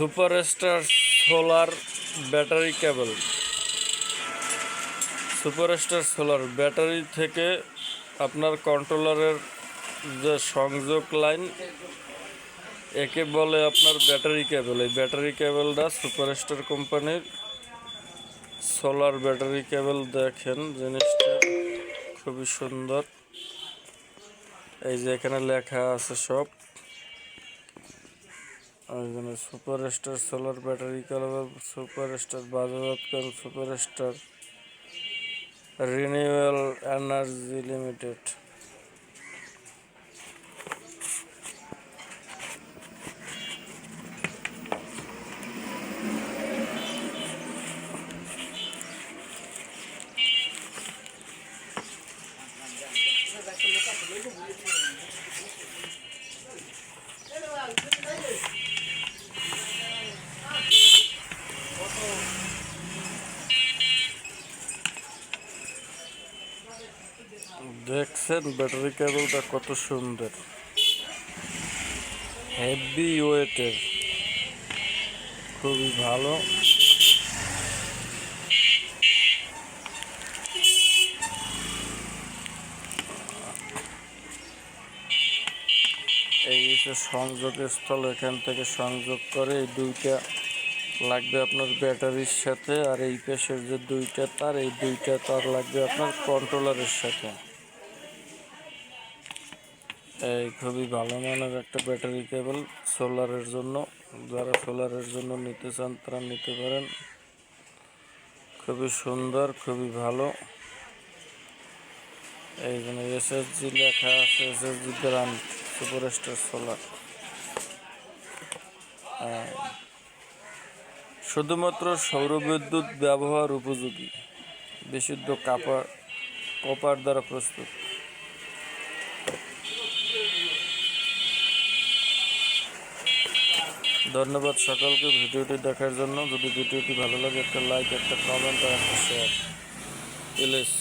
Superstar solar battery cable. Superstar solar battery থেকে আপনার কন্ট্রোলারের যে সংযোগ লাইন, একে বলে আপনার ব্যাটারি কেবল। এই ব্যাটারি কেবলটা সুপারস্টার কোম্পানির সোলার ব্যাটারি কেবল। দেখেন জিনিসটা খুবই সুন্দর। এই যে এখানে লেখা আছে সব। Superstar solar battery cable, superstar বাজাজকান, সুপারস্টার রিনিউয়েবল এনার্জি লিমিটেড। দেখছেন ব্যাটারি কেবলটা কত সুন্দর, হেভি ওয়েটের, খুবই ভালো। এই যে সংযোগের স্থল, এখান থেকে সংযোগ করে এই দুইটা লাগবে আপনার ব্যাটারির সাথে, আর এই পাশের যে দুইটা তার, এই দুইটা তার লাগবে আপনার কন্ট্রোলারের সাথে। এই খুবই ভালো মানের একটা ব্যাটারি কেবল সোলারের জন্য। যারা সোলারের জন্য নিতে চান তারা নিতে পারেন। খুবই সুন্দর, খুবই ভালো। এই জন্য এসএসজি লেখা আছে, এসএসজি ব্র্যান্ড সুপারস্টার সোলার। শুধুমাত্র সৌরবিদ্যুৎ ব্যবহার উপযোগী, বিশুদ্ধ কপার দ্বারা প্রস্তুত। ধন্যবাদ সকলকে ভিডিওটি দেখার জন্য। যদি ভিডিওটি ভালো লাগে একটা লাইক, একটা কমেন্ট আর একটা শেয়ার প্লিজ।